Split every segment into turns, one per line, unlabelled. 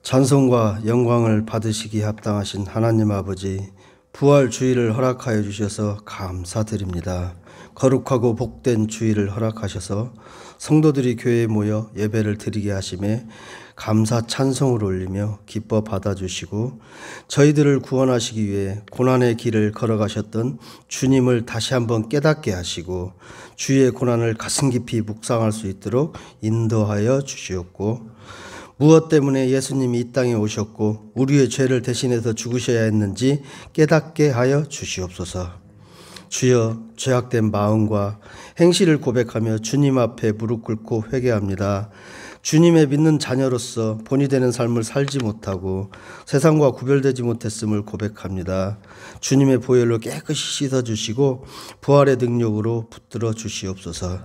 찬송과 영광을 받으시기 합당하신 하나님 아버지, 부활 주일을 허락하여 주셔서 감사드립니다. 거룩하고 복된 주일을 허락하셔서 성도들이 교회에 모여 예배를 드리게 하심에 감사 찬송을 올리며 기뻐 받아주시고, 저희들을 구원하시기 위해 고난의 길을 걸어가셨던 주님을 다시 한번 깨닫게 하시고 주의 고난을 가슴 깊이 묵상할 수 있도록 인도하여 주시옵고, 무엇 때문에 예수님이 이 땅에 오셨고 우리의 죄를 대신해서 죽으셔야 했는지 깨닫게 하여 주시옵소서. 주여, 죄악된 마음과 행실을 고백하며 주님 앞에 무릎 꿇고 회개합니다. 주님의 믿는 자녀로서 본이 되는 삶을 살지 못하고 세상과 구별되지 못했음을 고백합니다. 주님의 보혈로 깨끗이 씻어주시고 부활의 능력으로 붙들어 주시옵소서.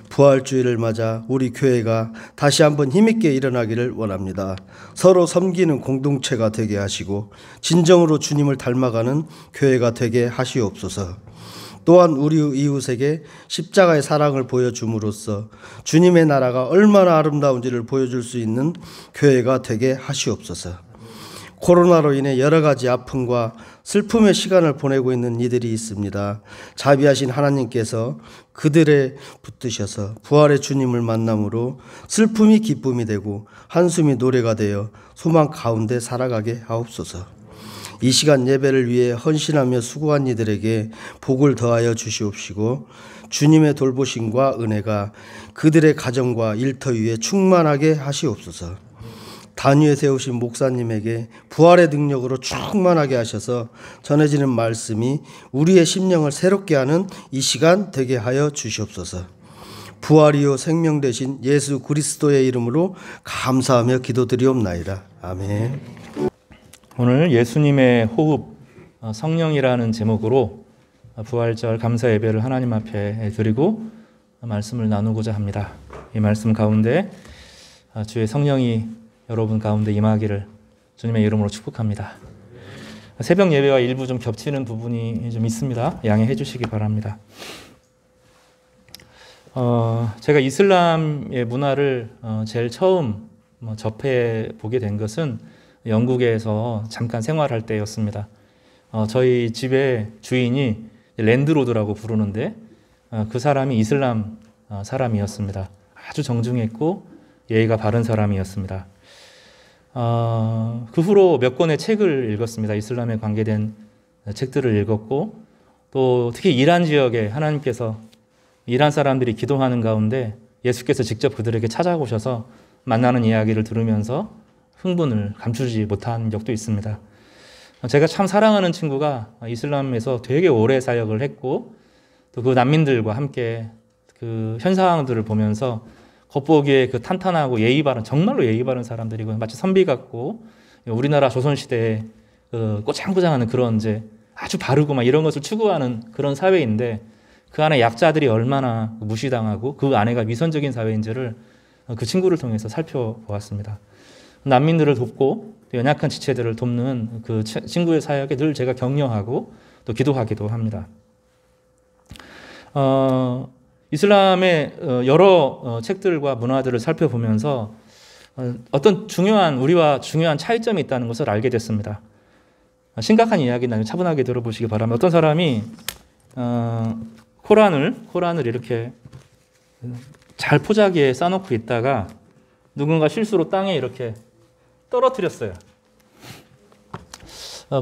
부활주의를 맞아 우리 교회가 다시 한번 힘있게 일어나기를 원합니다. 서로 섬기는 공동체가 되게 하시고 진정으로 주님을 닮아가는 교회가 되게 하시옵소서. 또한 우리 이웃에게 십자가의 사랑을 보여줌으로써 주님의 나라가 얼마나 아름다운지를 보여줄 수 있는 교회가 되게 하시옵소서. 코로나로 인해 여러 가지 아픔과 슬픔의 시간을 보내고 있는 이들이 있습니다. 자비하신 하나님께서 그들에 붙드셔서 부활의 주님을 만남으로 슬픔이 기쁨이 되고 한숨이 노래가 되어 소망 가운데 살아가게 하옵소서. 이 시간 예배를 위해 헌신하며 수고한 이들에게 복을 더하여 주시옵시고 주님의 돌보심과 은혜가 그들의 가정과 일터 위에 충만하게 하시옵소서. 단위에 세우신 목사님에게 부활의 능력으로 충만하게 하셔서 전해지는 말씀이 우리의 심령을 새롭게 하는 이 시간 되게 하여 주시옵소서. 부활이요 생명 되신 예수 그리스도의 이름으로 감사하며 기도드리옵나이다. 아멘.
오늘 예수님의 호흡, 성령이라는 제목으로 부활절 감사 예배를 하나님 앞에 드리고 말씀을 나누고자 합니다. 이 말씀 가운데 주의 성령이 여러분 가운데 임하기를 주님의 이름으로 축복합니다. 새벽 예배와 일부 좀 겹치는 부분이 좀 있습니다. 양해해 주시기 바랍니다. 제가 이슬람의 문화를 제일 처음 접해 보게 된 것은 영국에서 잠깐 생활할 때였습니다. 저희 집의 주인이 랜드로드라고 부르는데 그 사람이 이슬람 사람이었습니다. 아주 정중했고 예의가 바른 사람이었습니다. 그 후로 몇 권의 책을 읽었습니다. 이슬람에 관계된 책들을 읽었고, 또 특히 이란 지역에 하나님께서 이란 사람들이 기도하는 가운데 예수께서 직접 그들에게 찾아오셔서 만나는 이야기를 들으면서 흥분을 감추지 못한 적도 있습니다. 제가 참 사랑하는 친구가 이슬람에서 되게 오래 사역을 했고, 또 그 난민들과 함께 그 현 상황들을 보면서 겉보기에 그 탄탄하고 예의 바른, 정말로 예의 바른 사람들이고 마치 선비 같고 우리나라 조선시대에 꼬장꼬장하는 그런 이제 아주 바르고 막 이런 것을 추구하는 그런 사회인데, 그 안에 약자들이 얼마나 무시당하고 그 안에가 위선적인 사회인지를 그 친구를 통해서 살펴보았습니다. 난민들을 돕고 연약한 지체들을 돕는 그 친구의 사역에 늘 제가 격려하고 또 기도하기도 합니다. 이슬람의 여러 책들과 문화들을 살펴보면서 어떤 우리와 중요한 차이점이 있다는 것을 알게 됐습니다. 심각한 이야기는 차분하게 들어보시기 바랍니다. 어떤 사람이 코란을 이렇게 잘 포자기에 싸놓고 있다가 누군가 실수로 땅에 이렇게 떨어뜨렸어요.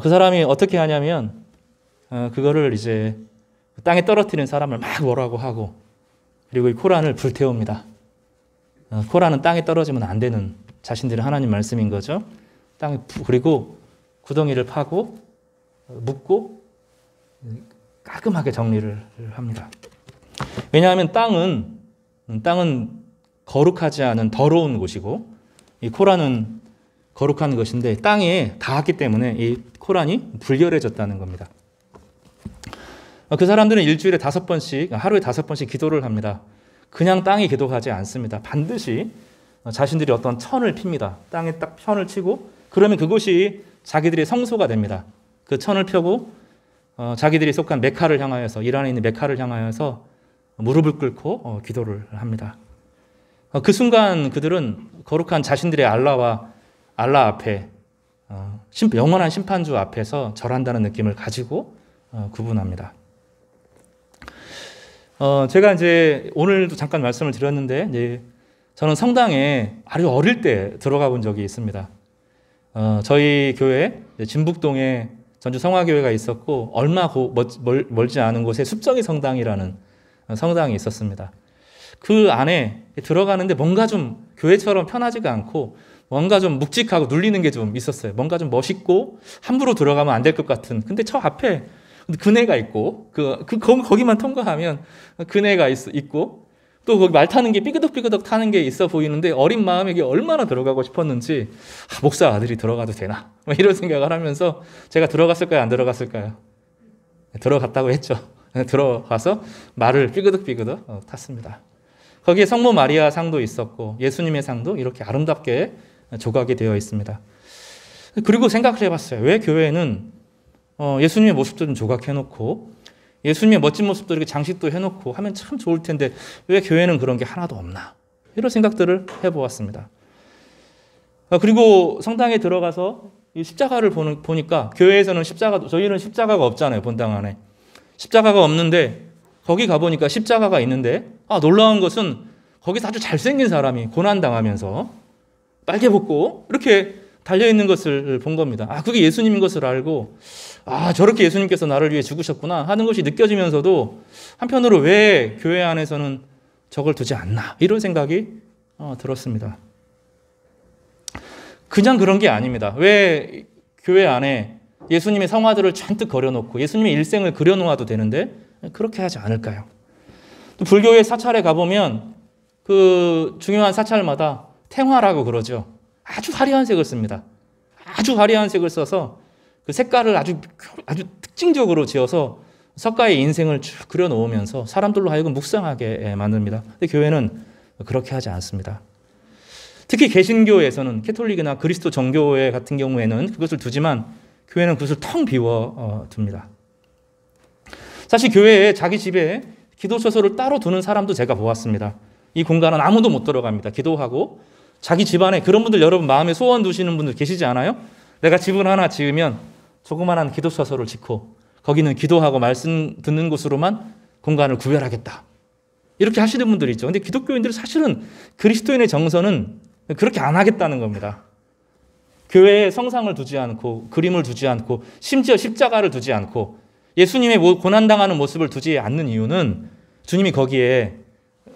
그 사람이 어떻게 하냐면 그거를 이제 땅에 떨어뜨린 사람을 막 뭐라고 하고, 그리고 이 코란을 불태웁니다. 코란은 땅에 떨어지면 안 되는 자신들의 하나님 말씀인 거죠. 그리고 구덩이를 파고 묻고 깔끔하게 정리를 합니다. 왜냐하면 땅은 거룩하지 않은 더러운 곳이고, 이 코란은 거룩한 것인데 땅에 닿았기 때문에 이 코란이 불결해졌다는 겁니다. 그 사람들은 일주일에 5번씩, 하루에 5번씩 기도를 합니다. 그냥 땅에 기도하지 않습니다. 반드시 자신들이 어떤 천을 핍니다. 땅에 딱 편을 치고, 그러면 그곳이 자기들의 성소가 됩니다. 그 천을 펴고 자기들이 속한 메카를 향하여서, 이란에 있는 메카를 향하여서 무릎을 꿇고 기도를 합니다. 그 순간 그들은 거룩한 자신들의 알라와 알라 앞에 영원한 심판주 앞에서 절한다는 느낌을 가지고 구분합니다. 제가 이제 오늘도 잠깐 말씀을 드렸는데 이제 저는 성당에 아주 어릴 때 들어가 본 적이 있습니다. 저희 교회 진북동에 전주 성화교회가 있었고 얼마 멀지 않은 곳에 숲정이 성당이라는 성당이 있었습니다. 그 안에 들어가는데 뭔가 좀 교회처럼 편하지가 않고 뭔가 좀 묵직하고 눌리는 게 좀 있었어요. 뭔가 좀 멋있고 함부로 들어가면 안 될 것 같은. 근데 저 앞에 그네가 있고 거기만 통과하면 그네가 있고 또 거기 말 타는 게 삐그덕삐그덕 타는 게 있어 보이는데 어린 마음에 이게 얼마나 들어가고 싶었는지 목사 아들이 들어가도 되나 이런 생각을 하면서 제가 들어갔을까요? 안 들어갔을까요? 들어갔다고 했죠. 들어가서 말을 삐그덕삐그덕 탔습니다. 거기에 성모 마리아 상도 있었고 예수님의 상도 이렇게 아름답게 조각이 되어 있습니다. 그리고 생각을 해봤어요. 왜 교회는 예수님의 모습도 좀 조각해놓고 예수님의 멋진 모습도 이렇게 장식도 해놓고 하면 참 좋을 텐데 왜 교회는 그런 게 하나도 없나? 이런 생각들을 해보았습니다. 그리고 성당에 들어가서 이 십자가를 보니까 교회에서는 저희는 십자가가 없잖아요. 본당 안에. 십자가가 없는데 거기 가보니까 십자가가 있는데 놀라운 것은 거기서 아주 잘생긴 사람이 고난당하면서 빨개 벗고 이렇게 달려있는 것을 본 겁니다. 그게 예수님인 것을 알고 저렇게 예수님께서 나를 위해 죽으셨구나 하는 것이 느껴지면서도 한편으로 왜 교회 안에서는 저걸 두지 않나 이런 생각이 들었습니다. 그냥 그런 게 아닙니다. 왜 교회 안에 예수님의 성화들을 잔뜩 걸어놓고 예수님의 일생을 그려놓아도 되는데 그렇게 하지 않을까요? 또 불교의 사찰에 가보면 그 중요한 사찰마다 탱화라고 그러죠. 아주 화려한 색을 씁니다. 아주 화려한 색을 써서 그 색깔을 아주 특징적으로 지어서 석가의 인생을 쭉 그려놓으면서 사람들로 하여금 묵상하게 만듭니다. 근데 교회는 그렇게 하지 않습니다. 특히 개신교에서는 캐톨릭이나 그리스도 정교회 같은 경우에는 그것을 두지만 교회는 그것을 텅 비워 둡니다. 사실 교회에 자기 집에 기도처소를 따로 두는 사람도 제가 보았습니다. 이 공간은 아무도 못 들어갑니다. 기도하고 자기 집안에 그런 분들 여러분 마음에 소원 두시는 분들 계시지 않아요? 내가 집을 하나 지으면 조그만한 기도처소를 짓고 거기는 기도하고 말씀 듣는 곳으로만 공간을 구별하겠다. 이렇게 하시는 분들이 있죠. 근데 기독교인들은 사실은 그리스도인의 정서는 그렇게 안 하겠다는 겁니다. 교회에 성상을 두지 않고 그림을 두지 않고 심지어 십자가를 두지 않고 예수님의 고난당하는 모습을 두지 않는 이유는 주님이 거기에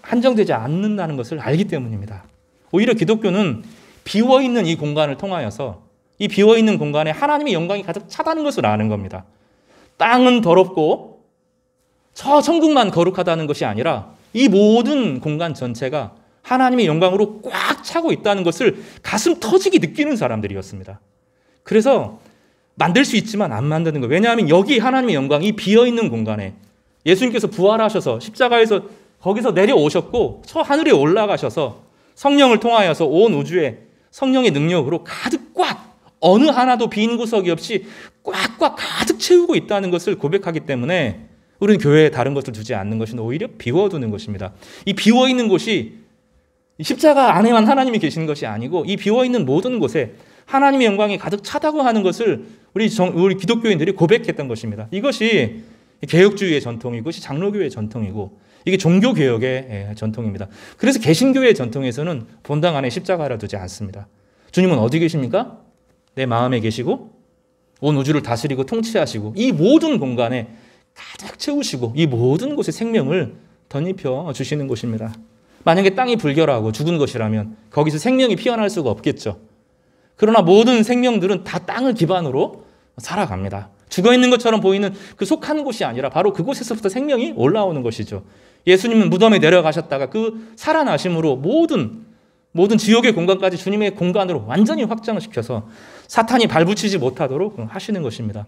한정되지 않는다는 것을 알기 때문입니다. 오히려 기독교는 비워있는 이 공간을 통하여서 이 비워있는 공간에 하나님의 영광이 가득 차다는 것을 아는 겁니다. 땅은 더럽고 저 천국만 거룩하다는 것이 아니라 이 모든 공간 전체가 하나님의 영광으로 꽉 차고 있다는 것을 가슴 터지게 느끼는 사람들이었습니다. 그래서 만들 수 있지만 안 만드는 거예요. 왜냐하면 여기 하나님의 영광이 비어있는 공간에 예수님께서 부활하셔서 십자가에서 거기서 내려오셨고 저 하늘에 올라가셔서 성령을 통하여서 온 우주에 성령의 능력으로 가득 꽉 어느 하나도 빈 구석이 없이 꽉꽉 가득 채우고 있다는 것을 고백하기 때문에 우리는 교회에 다른 것을 두지 않는 것은 오히려 비워두는 것입니다. 이 비워있는 곳이 십자가 안에만 하나님이 계시는 것이 아니고 이 비워있는 모든 곳에 하나님의 영광이 가득 차다고 하는 것을 우리 기독교인들이 고백했던 것입니다. 이것이 개혁주의의 전통이고 이것이 장로교의 전통이고 이게 종교개혁의 전통입니다. 그래서 개신교의 전통에서는 본당 안에 십자가를 두지 않습니다. 주님은 어디 계십니까? 내 마음에 계시고 온 우주를 다스리고 통치하시고 이 모든 공간에 가득 채우시고 이 모든 곳에 생명을 덧입혀 주시는 곳입니다. 만약에 땅이 불결하고 죽은 것이라면 거기서 생명이 피어날 수가 없겠죠. 그러나 모든 생명들은 다 땅을 기반으로 살아갑니다. 죽어있는 것처럼 보이는 그 속한 곳이 아니라 바로 그곳에서부터 생명이 올라오는 것이죠. 예수님은 무덤에 내려가셨다가 그 살아나심으로 모든 지옥의 공간까지 주님의 공간으로 완전히 확장시켜서 사탄이 발붙이지 못하도록 하시는 것입니다.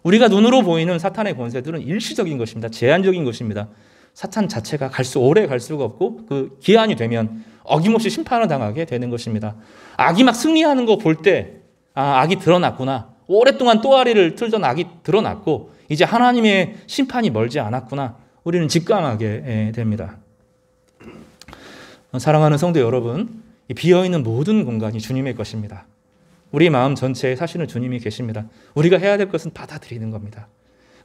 우리가 눈으로 보이는 사탄의 권세들은 일시적인 것입니다. 제한적인 것입니다. 사탄 자체가 오래 갈 수가 없고 그 기한이 되면 어김없이 심판을 당하게 되는 것입니다. 악이 막 승리하는 거 볼 때 악이 드러났구나. 오랫동안 또아리를 틀던 악이 드러났고 이제 하나님의 심판이 멀지 않았구나. 우리는 직감하게 됩니다. 사랑하는 성도 여러분, 비어있는 모든 공간이 주님의 것입니다. 우리 마음 전체에 사실은 주님이 계십니다. 우리가 해야 될 것은 받아들이는 겁니다.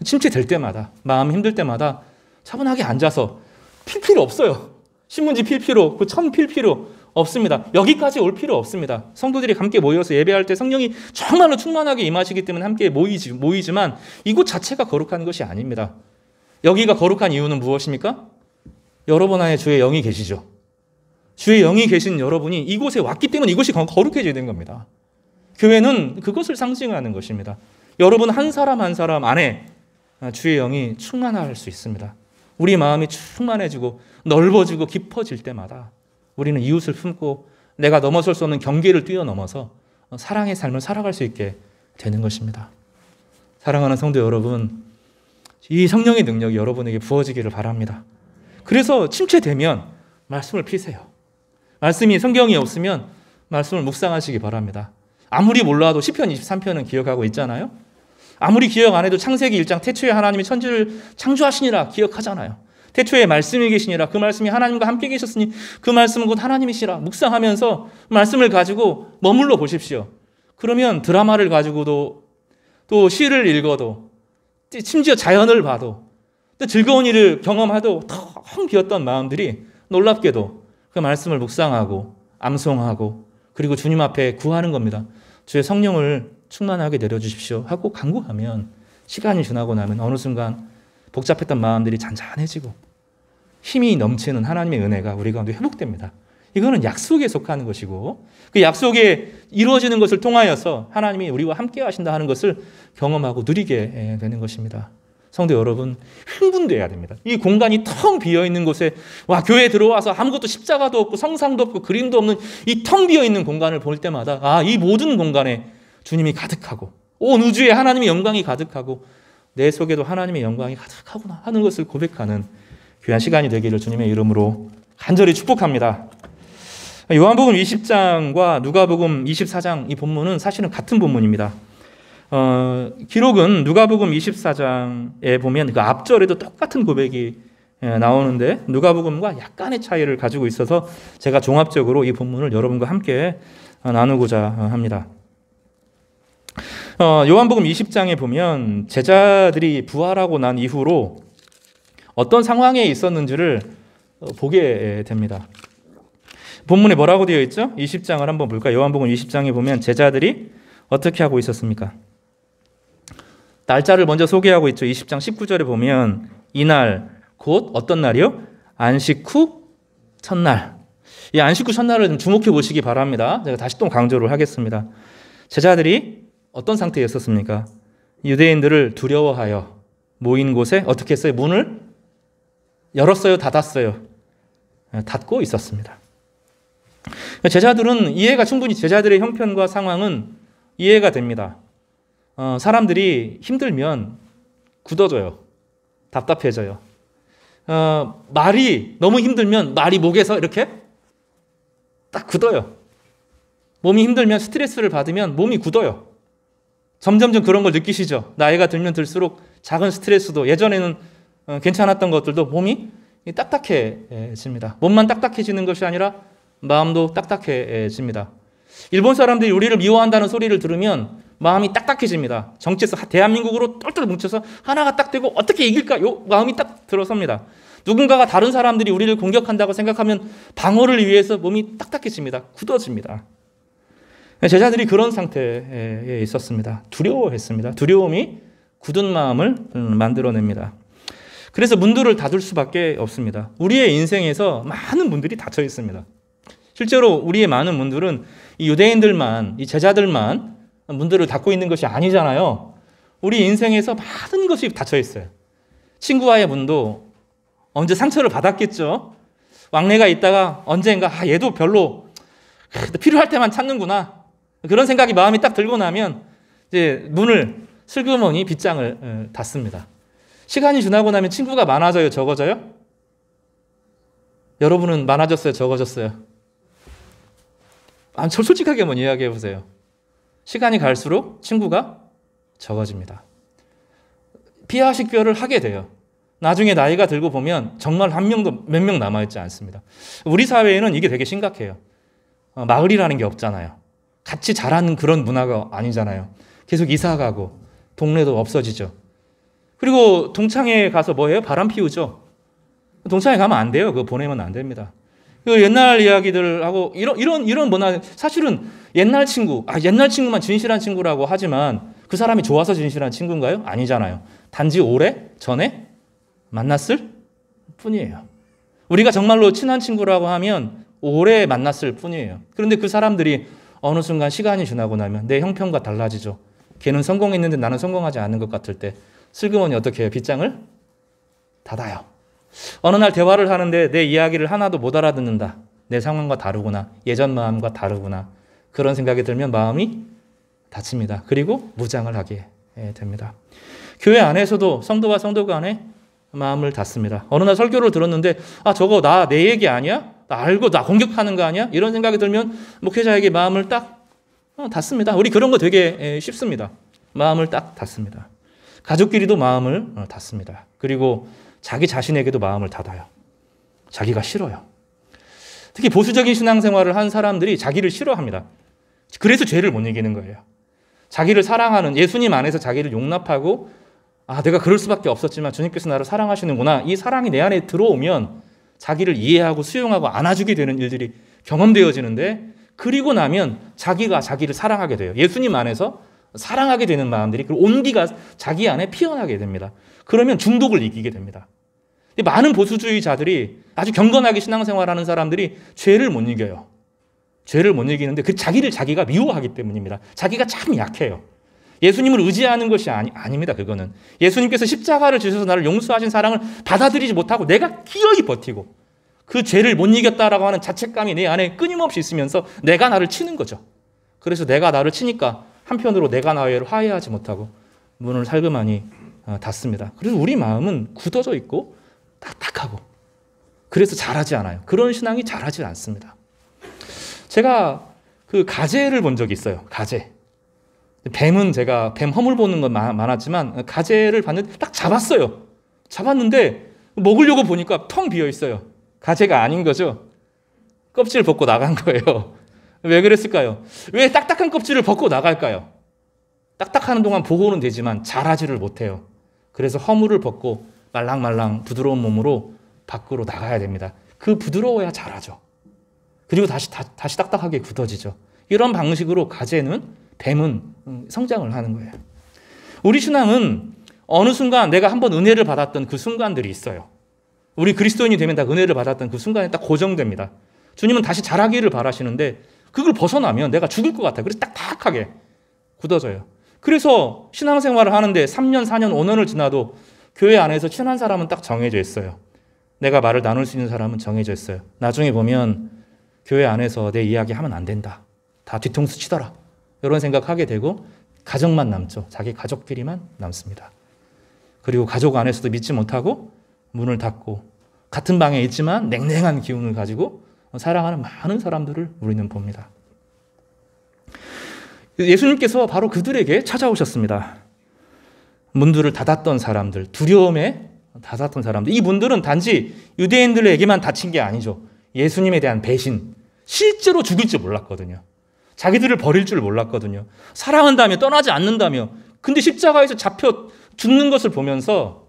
침체될 때마다, 마음 힘들 때마다 차분하게 앉아서 필 필요 없어요. 신문지 필 필요, 천 필 필요 없습니다. 여기까지 올 필요 없습니다. 성도들이 함께 모여서 예배할 때 성령이 정말로 충만하게 임하시기 때문에 함께 모이지만 이곳 자체가 거룩한 것이 아닙니다. 여기가 거룩한 이유는 무엇입니까? 여러분 안에 주의 영이 계시죠. 주의 영이 계신 여러분이 이곳에 왔기 때문에 이곳이 거룩해져야 되는 겁니다. 교회는 그것을 상징하는 것입니다. 여러분 한 사람 한 사람 안에 주의 영이 충만할 수 있습니다. 우리 마음이 충만해지고 넓어지고 깊어질 때마다 우리는 이웃을 품고 내가 넘어설 수 없는 경계를 뛰어넘어서 사랑의 삶을 살아갈 수 있게 되는 것입니다. 사랑하는 성도 여러분, 이 성령의 능력이 여러분에게 부어지기를 바랍니다. 그래서 침체되면 말씀을 피세요. 말씀이 성경이 없으면 말씀을 묵상하시기 바랍니다. 아무리 몰라도 시편 23편은 기억하고 있잖아요. 아무리 기억 안 해도 창세기 1장 태초에 하나님이 천지를 창조하시니라 기억하잖아요. 태초에 말씀이 계시니라 그 말씀이 하나님과 함께 계셨으니 그 말씀은 곧 하나님이시라 묵상하면서 말씀을 가지고 머물러 보십시오. 그러면 드라마를 가지고도 또 시를 읽어도 심지어 자연을 봐도 또 즐거운 일을 경험해도 텅 비었던 마음들이 놀랍게도 그 말씀을 묵상하고 암송하고 그리고 주님 앞에 구하는 겁니다. 주의 성령을 충만하게 내려주십시오 하고 간구하면 시간이 지나고 나면 어느 순간 복잡했던 마음들이 잔잔해지고 힘이 넘치는 하나님의 은혜가 우리 가운데 회복됩니다. 이거는 약속에 속하는 것이고 그 약속에 이루어지는 것을 통하여서 하나님이 우리와 함께 하신다 하는 것을 경험하고 누리게 되는 것입니다. 성도 여러분, 흥분돼야 됩니다. 이 공간이 텅 비어있는 곳에 교회에 들어와서 아무것도 십자가도 없고 성상도 없고 그림도 없는 이 텅 비어있는 공간을 볼 때마다 이 모든 공간에 주님이 가득하고 온 우주에 하나님의 영광이 가득하고 내 속에도 하나님의 영광이 가득하구나 하는 것을 고백하는 귀한 시간이 되기를 주님의 이름으로 간절히 축복합니다. 요한복음 20장과 누가복음 24장 이 본문은 사실은 같은 본문입니다. 기록은 누가복음 24장에 보면 그 앞절에도 똑같은 고백이 나오는데 누가복음과 약간의 차이를 가지고 있어서 제가 종합적으로 이 본문을 여러분과 함께 나누고자 합니다. 요한복음 20장에 보면 제자들이 부활하고 난 이후로 어떤 상황에 있었는지를 보게 됩니다. 본문에 뭐라고 되어 있죠? 20장을 한번 볼까요? 요한복음 20장에 보면 제자들이 어떻게 하고 있었습니까? 날짜를 먼저 소개하고 있죠. 20장 19절에 보면 이날 곧 어떤 날이요? 안식 후 첫날. 이 안식 후 첫날을 좀 주목해 보시기 바랍니다. 제가 다시 또 강조를 하겠습니다. 제자들이 어떤 상태였었습니까? 유대인들을 두려워하여 모인 곳에 어떻게 했어요? 문을 열었어요? 닫았어요? 닫고 있었습니다. 제자들은 이해가 충분히 제자들의 형편과 상황은 이해가 됩니다. 사람들이 힘들면 굳어져요. 답답해져요. 말이 너무 힘들면 말이 목에서 이렇게 딱 굳어요. 몸이 힘들면 스트레스를 받으면 몸이 굳어요. 점점점 그런 걸 느끼시죠? 나이가 들면 들수록 작은 스트레스도 예전에는 괜찮았던 것들도 몸이 딱딱해집니다. 몸만 딱딱해지는 것이 아니라 마음도 딱딱해집니다. 일본 사람들이 우리를 미워한다는 소리를 들으면 마음이 딱딱해집니다. 정치에서 대한민국으로 똘똘 뭉쳐서 하나가 딱 되고 어떻게 이길까? 요 마음이 딱 들어섭니다. 누군가가 다른 사람들이 우리를 공격한다고 생각하면 방어를 위해서 몸이 딱딱해집니다. 굳어집니다. 제자들이 그런 상태에 있었습니다. 두려워했습니다. 두려움이 굳은 마음을 만들어냅니다. 그래서 문들을 닫을 수밖에 없습니다. 우리의 인생에서 많은 문들이 닫혀 있습니다. 실제로 우리의 많은 문들은 이 유대인들만, 이 제자들만 문들을 닫고 있는 것이 아니잖아요. 우리 인생에서 많은 것이 닫혀 있어요. 친구와의 문도 언제 상처를 받았겠죠. 왕래가 있다가 언젠가 얘도 별로 필요할 때만 찾는구나. 그런 생각이 마음이 딱 들고 나면 이제 문을 슬그머니 빗장을 닫습니다. 시간이 지나고 나면 친구가 많아져요, 적어져요? 여러분은 많아졌어요, 적어졌어요? 솔직하게 한번 이야기해 보세요. 시간이 갈수록 친구가 적어집니다. 피하식별을 하게 돼요. 나중에 나이가 들고 보면 정말 한 명도 몇 명 남아있지 않습니다. 우리 사회에는 이게 되게 심각해요. 마을이라는 게 없잖아요. 같이 자라는 그런 문화가 아니잖아요. 계속 이사 가고 동네도 없어지죠. 그리고 동창회 가서 뭐 해요? 바람 피우죠. 동창회 가면 안 돼요. 그거 보내면 안 됩니다. 그 옛날 이야기들하고 이런 문화, 사실은 옛날 친구만 진실한 친구라고 하지만 그 사람이 좋아서 진실한 친구인가요? 아니잖아요. 단지 오래 전에 만났을 뿐이에요. 우리가 정말로 친한 친구라고 하면 오래 만났을 뿐이에요. 그런데 그 사람들이 어느 순간 시간이 지나고 나면 내 형편과 달라지죠. 걔는 성공했는데 나는 성공하지 않는 것 같을 때 슬그머니 어떻게 해요? 빗장을 닫아요. 어느 날 대화를 하는데 내 이야기를 하나도 못 알아듣는다. 내 상황과 다르구나. 예전 마음과 다르구나. 그런 생각이 들면 마음이 닫힙니다. 그리고 무장을 하게 됩니다. 교회 안에서도 성도와 성도 간에 마음을 닫습니다. 어느 날 설교를 들었는데 저거 내 얘기 아니야? 나 알고 나 공격하는 거 아니야? 이런 생각이 들면 목회자에게 마음을 딱 닫습니다. 우리 그런 거 되게 쉽습니다. 마음을 딱 닫습니다. 가족끼리도 마음을 닫습니다. 그리고 자기 자신에게도 마음을 닫아요. 자기가 싫어요. 특히 보수적인 신앙생활을 한 사람들이 자기를 싫어합니다. 그래서 죄를 못 이기는 거예요. 자기를 사랑하는, 예수님 안에서 자기를 용납하고 내가 그럴 수밖에 없었지만 주님께서 나를 사랑하시는구나. 이 사랑이 내 안에 들어오면 자기를 이해하고 수용하고 안아주게 되는 일들이 경험되어지는데, 그리고 나면 자기가 자기를 사랑하게 돼요. 예수님 안에서 사랑하게 되는 마음들이, 그리고 온기가 자기 안에 피어나게 됩니다. 그러면 중독을 이기게 됩니다. 많은 보수주의자들이, 아주 경건하게 신앙생활하는 사람들이 죄를 못 이겨요. 죄를 못 이기는데 그 자기를 자기가 미워하기 때문입니다. 자기가 참 약해요. 예수님을 의지하는 것이 아닙니다. 그거는 예수님께서 십자가를 지셔서 나를 용서하신 사랑을 받아들이지 못하고 내가 기어이 버티고 그 죄를 못 이겼다라고 하는 자책감이 내 안에 끊임없이 있으면서 내가 나를 치는 거죠. 그래서 내가 나를 치니까 한편으로 내가 나를 화해하지 못하고 문을 살그마니 닫습니다. 그래서 우리 마음은 굳어져 있고 딱딱하고, 그래서 자라지 않아요. 그런 신앙이 자라지 않습니다. 제가 그 가재를 본 적이 있어요. 가재. 뱀은 제가 뱀 허물 보는 건 많았지만 가재를 봤는데 딱 잡았어요. 잡았는데 먹으려고 보니까 텅 비어 있어요. 가재가 아닌 거죠. 껍질을 벗고 나간 거예요. 왜 그랬을까요? 왜 딱딱한 껍질을 벗고 나갈까요? 딱딱하는 동안 보고는 되지만 자라지를 못해요. 그래서 허물을 벗고 말랑말랑 부드러운 몸으로 밖으로 나가야 됩니다. 그 부드러워야 자라죠. 그리고 다시 딱딱하게 굳어지죠. 이런 방식으로 가재는, 뱀은 성장을 하는 거예요. 우리 신앙은 어느 순간 내가 한번 은혜를 받았던 그 순간들이 있어요. 우리 그리스도인이 되면 다 은혜를 받았던 그 순간에 딱 고정됩니다. 주님은 다시 자라기를 바라시는데 그걸 벗어나면 내가 죽을 것 같아요. 그래서 딱딱하게 굳어져요. 그래서 신앙생활을 하는데 3년, 4년, 5년을 지나도 교회 안에서 친한 사람은 딱 정해져 있어요. 내가 말을 나눌 수 있는 사람은 정해져 있어요. 나중에 보면 교회 안에서 내 이야기 하면 안 된다. 다 뒤통수 치더라. 이런 생각하게 되고 가정만 남죠. 자기 가족끼리만 남습니다. 그리고 가족 안에서도 믿지 못하고 문을 닫고 같은 방에 있지만 냉랭한 기운을 가지고 사랑하는 많은 사람들을 우리는 봅니다. 예수님께서 바로 그들에게 찾아오셨습니다. 문들을 닫았던 사람들, 두려움에 닫았던 사람들. 이 문들은 단지 유대인들에게만 닫힌 게 아니죠. 예수님에 대한 배신, 실제로 죽을 줄 몰랐거든요. 자기들을 버릴 줄 몰랐거든요. 사랑한다며 떠나지 않는다며. 근데 십자가에서 잡혀 죽는 것을 보면서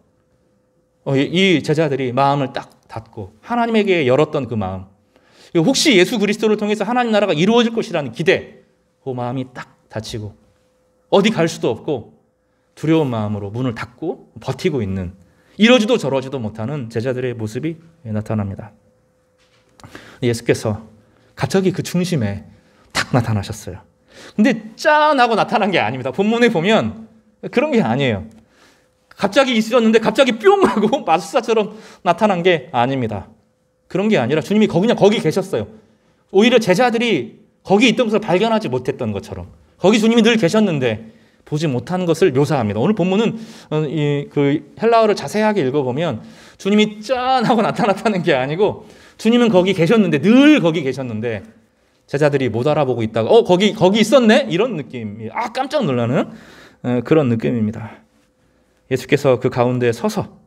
이 제자들이 마음을 딱 닫고 하나님에게 열었던 그 마음, 혹시 예수 그리스도를 통해서 하나님 나라가 이루어질 것이라는 기대, 그 마음이 딱 닫히고 어디 갈 수도 없고 두려운 마음으로 문을 닫고 버티고 있는, 이러지도 저러지도 못하는 제자들의 모습이 나타납니다. 예수께서 갑자기 그 중심에 탁 나타나셨어요. 근데 짠 하고 나타난 게 아닙니다. 본문에 보면 그런 게 아니에요. 갑자기 있었는데 갑자기 뿅 하고 마술사처럼 나타난 게 아닙니다. 그런 게 아니라 주님이 그냥 거기 계셨어요. 오히려 제자들이 거기 있던 것을 발견하지 못했던 것처럼 거기 주님이 늘 계셨는데 보지 못한 것을 묘사합니다. 오늘 본문은 그 헬라어를 자세하게 읽어보면 주님이 짠 하고 나타났다는 게 아니고 주님은 거기 계셨는데, 늘 거기 계셨는데 제자들이 못 알아보고 있다가 거기 있었네? 이런 느낌이 깜짝 놀라는 그런 느낌입니다. 예수께서 그 가운데 서서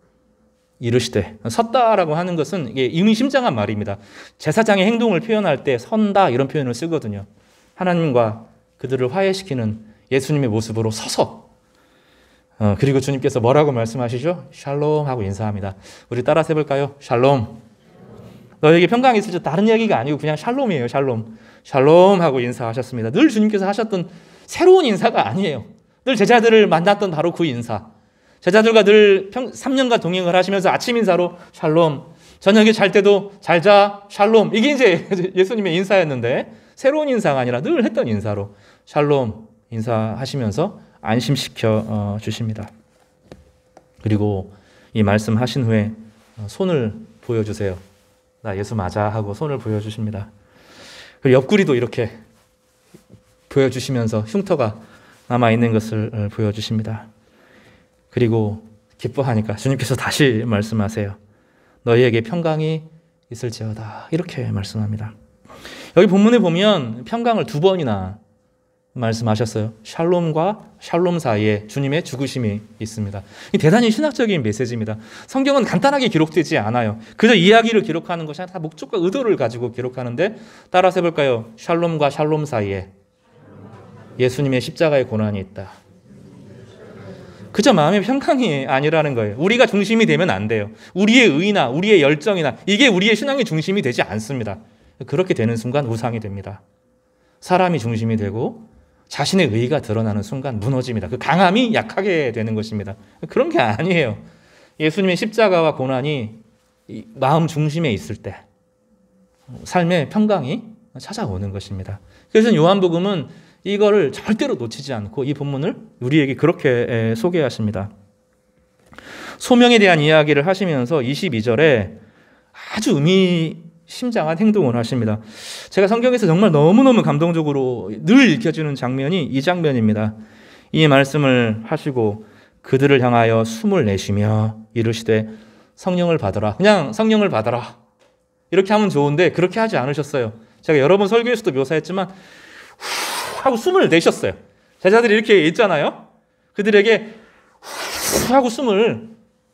이르시되, 섰다라고 하는 것은 이게 의미심장한 말입니다. 제사장의 행동을 표현할 때 선다 이런 표현을 쓰거든요. 하나님과 그들을 화해시키는 예수님의 모습으로 서서 그리고 주님께서 뭐라고 말씀하시죠? 샬롬 하고 인사합니다. 우리 따라서 해볼까요? 샬롬. 너에게 평강이 있을지 다른 얘기가 아니고 그냥 샬롬이에요. 샬롬. 샬롬 하고 인사하셨습니다. 늘 주님께서 하셨던 새로운 인사가 아니에요. 늘 제자들을 만났던 바로 그 인사. 제자들과 늘 3년간 동행을 하시면서 아침 인사로 샬롬, 저녁에 잘 때도 잘 자, 샬롬. 이게 이제 예수님의 인사였는데 새로운 인사가 아니라 늘 했던 인사로 샬롬 인사하시면서 안심시켜 주십니다. 그리고 이 말씀하신 후에 손을 보여주세요. 나 예수 맞아 하고 손을 보여주십니다. 그리고 옆구리도 이렇게 보여주시면서 흉터가 남아있는 것을 보여주십니다. 그리고 기뻐하니까 주님께서 다시 말씀하세요. 너희에게 평강이 있을지어다. 이렇게 말씀합니다. 여기 본문에 보면 평강을 2번이나 말씀하셨어요. 샬롬과 샬롬 사이에 주님의 죽으심이 있습니다. 대단히 신학적인 메시지입니다. 성경은 간단하게 기록되지 않아요. 그저 이야기를 기록하는 것이 아니라 다 목적과 의도를 가지고 기록하는데 따라서 해볼까요? 샬롬과 샬롬 사이에 예수님의 십자가의 고난이 있다. 그저 마음의 평강이 아니라는 거예요. 우리가 중심이 되면 안 돼요. 우리의 의나 우리의 열정이나 이게 우리의 신앙의 중심이 되지 않습니다. 그렇게 되는 순간 우상이 됩니다. 사람이 중심이 되고 자신의 의의가 드러나는 순간 무너집니다. 그 강함이 약하게 되는 것입니다. 그런 게 아니에요. 예수님의 십자가와 고난이 마음 중심에 있을 때 삶의 평강이 찾아오는 것입니다. 그래서 요한복음은 이거를 절대로 놓치지 않고 이 본문을 우리에게 그렇게 소개하십니다. 소명에 대한 이야기를 하시면서 22절에 아주 의미심장한 행동을 하십니다. 제가 성경에서 정말 너무너무 감동적으로 늘 읽혀지는 장면이 이 장면입니다. 이 말씀을 하시고 그들을 향하여 숨을 내쉬며 이르시되 성령을 받으라. 그냥 성령을 받으라. 이렇게 하면 좋은데 그렇게 하지 않으셨어요. 제가 여러 번 설교에서도 묘사했지만 후 하고 숨을 내셨어요. 제자들이 이렇게 있잖아요. 그들에게 후 하고 숨을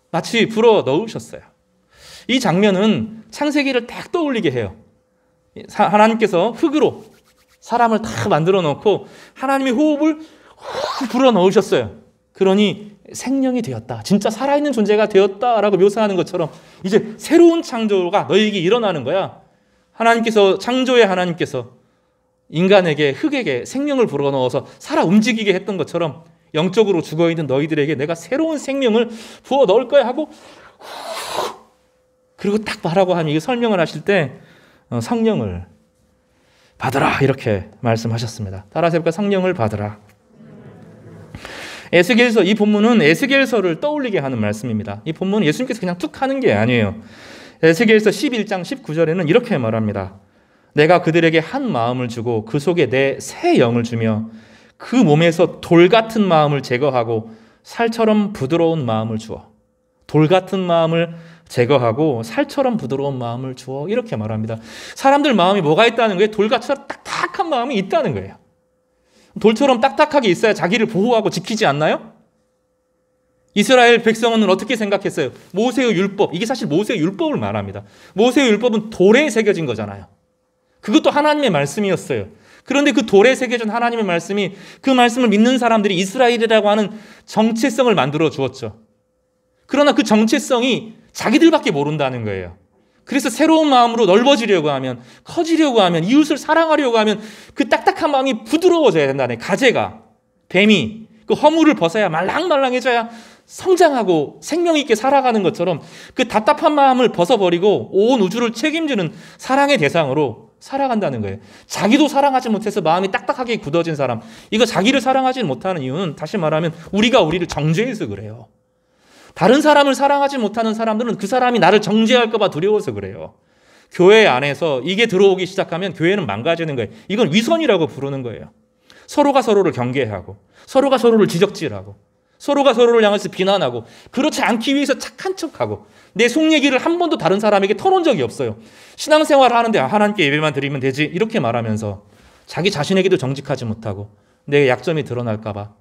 마치 불어 넣으셨어요. 이 장면은 창세기를 딱 떠올리게 해요. 하나님께서 흙으로 사람을 다 만들어 놓고 하나님의 호흡을 후 불어 넣으셨어요. 그러니 생명이 되었다. 진짜 살아있는 존재가 되었다라고 묘사하는 것처럼 이제 새로운 창조가 너희에게 일어나는 거야. 하나님께서 창조의 하나님께서 인간에게 흙에게 생명을 불어넣어서 살아 움직이게 했던 것처럼 영적으로 죽어있는 너희들에게 내가 새로운 생명을 부어 넣을 거야 하고 그리고 딱 말하고 하면 이거 설명을 하실 때 성령을 받으라 이렇게 말씀하셨습니다. 따라서 해볼까? 성령을 받으라. 에스겔서, 이 본문은 에스겔서를 떠올리게 하는 말씀입니다. 이 본문은 예수님께서 그냥 툭 하는 게 아니에요. 에스겔서 11장 19절에는 이렇게 말합니다. 내가 그들에게 한 마음을 주고 그 속에 내 새 영을 주며 그 몸에서 돌 같은 마음을 제거하고 살처럼 부드러운 마음을 주어. 돌 같은 마음을 제거하고 살처럼 부드러운 마음을 주어. 이렇게 말합니다. 사람들 마음이 뭐가 있다는 거예요? 돌같이 딱딱한 마음이 있다는 거예요. 돌처럼 딱딱하게 있어야 자기를 보호하고 지키지 않나요? 이스라엘 백성은 어떻게 생각했어요? 모세의 율법, 이게 사실 모세의 율법을 말합니다. 모세의 율법은 돌에 새겨진 거잖아요. 그것도 하나님의 말씀이었어요. 그런데 그 돌에 새겨진 하나님의 말씀이 그 말씀을 믿는 사람들이 이스라엘이라고 하는 정체성을 만들어 주었죠. 그러나 그 정체성이 자기들밖에 모른다는 거예요. 그래서 새로운 마음으로 넓어지려고 하면, 커지려고 하면, 이웃을 사랑하려고 하면 그 딱딱한 마음이 부드러워져야 된다네. 가재가, 뱀이 그 허물을 벗어야 말랑말랑해져야 성장하고 생명 있게 살아가는 것처럼 그 답답한 마음을 벗어버리고 온 우주를 책임지는 사랑의 대상으로 살아간다는 거예요. 자기도 사랑하지 못해서 마음이 딱딱하게 굳어진 사람, 이거 자기를 사랑하지 못하는 이유는 다시 말하면 우리가 우리를 정죄해서 그래요. 다른 사람을 사랑하지 못하는 사람들은 그 사람이 나를 정죄할까 봐 두려워서 그래요. 교회 안에서 이게 들어오기 시작하면 교회는 망가지는 거예요. 이건 위선이라고 부르는 거예요. 서로가 서로를 경계하고 서로가 서로를 지적질하고 서로가 서로를 향해서 비난하고 그렇지 않기 위해서 착한 척하고 내 속 얘기를 한 번도 다른 사람에게 털어온 적이 없어요. 신앙생활을 하는데 하나님께 예배만 드리면 되지 이렇게 말하면서 자기 자신에게도 정직하지 못하고 내 약점이 드러날까 봐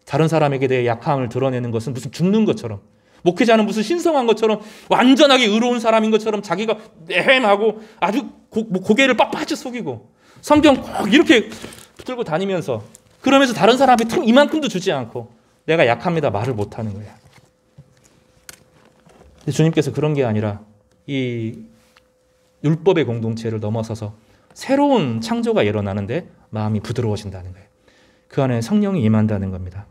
다른 사람에게 내 약함을 드러내는 것은 무슨 죽는 것처럼, 목회자는 무슨 신성한 것처럼, 완전하게 의로운 사람인 것처럼 자기가 내햄하고 아주 고개를 빳빳이 숙이고 성경 꼭 이렇게 붙들고 다니면서 그러면서 다른 사람한테 이만큼도 주지 않고 내가 약합니다 말을 못하는 거야. 근데 주님께서 그런 게 아니라 이 율법의 공동체를 넘어서서 새로운 창조가 일어나는데 마음이 부드러워진다는 거예요. 그 안에 성령이 임한다는 겁니다.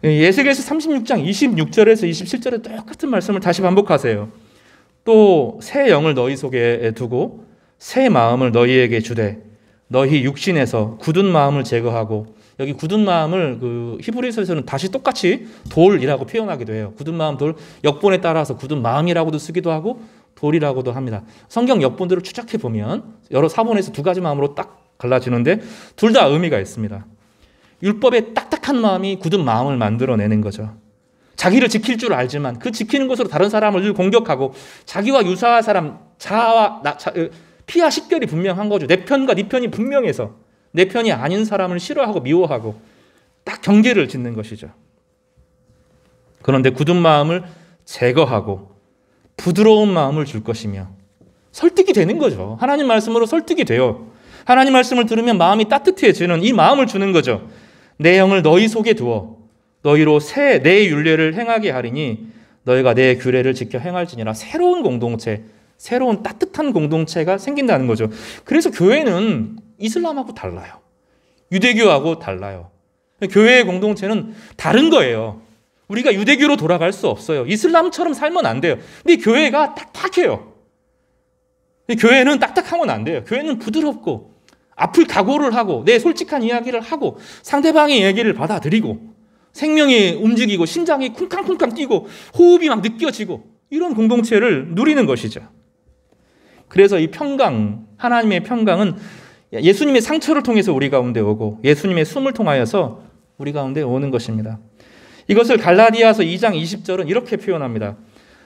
에스겔서 36장 26절에서 27절에 똑같은 말씀을 다시 반복하세요. 또 새 영을 너희 속에 두고 새 마음을 너희에게 주되 너희 육신에서 굳은 마음을 제거하고, 여기 굳은 마음을 그 히브리서에서는 다시 똑같이 돌이라고 표현하기도 해요. 굳은 마음, 돌, 역본에 따라서 굳은 마음이라고도 쓰기도 하고 돌이라고도 합니다. 성경 역본들을 추적해 보면 여러 사본에서 두 가지 마음으로 딱 갈라지는데 둘 다 의미가 있습니다. 율법의 딱딱한 마음이 굳은 마음을 만들어내는 거죠. 자기를 지킬 줄 알지만 그 지키는 것으로 다른 사람을 늘 공격하고 자기와 유사한 사람, 피하 식별이 분명한 거죠. 내 편과 네 편이 분명해서 내 편이 아닌 사람을 싫어하고 미워하고 딱 경계를 짓는 것이죠. 그런데 굳은 마음을 제거하고 부드러운 마음을 줄 것이며 설득이 되는 거죠. 하나님 말씀으로 설득이 돼요. 하나님 말씀을 들으면 마음이 따뜻해지는 이 마음을 주는 거죠. 내 영을 너희 속에 두어 너희로 새 내 율례를 행하게 하리니 너희가 내 규례를 지켜 행할지니라. 새로운 공동체, 새로운 따뜻한 공동체가 생긴다는 거죠. 그래서 교회는 이슬람하고 달라요. 유대교하고 달라요. 교회의 공동체는 다른 거예요. 우리가 유대교로 돌아갈 수 없어요. 이슬람처럼 살면 안 돼요. 근데 교회가 딱딱해요. 교회는 딱딱하면 안 돼요. 교회는 부드럽고 아플 각오를 하고 내 솔직한 이야기를 하고 상대방의 얘기를 받아들이고 생명이 움직이고 심장이 쿵쾅쿵쾅 뛰고 호흡이 막 느껴지고 이런 공동체를 누리는 것이죠. 그래서 이 평강, 하나님의 평강은 예수님의 상처를 통해서 우리 가운데 오고 예수님의 숨을 통하여서 우리 가운데 오는 것입니다. 이것을 갈라디아서 2장 20절은 이렇게 표현합니다.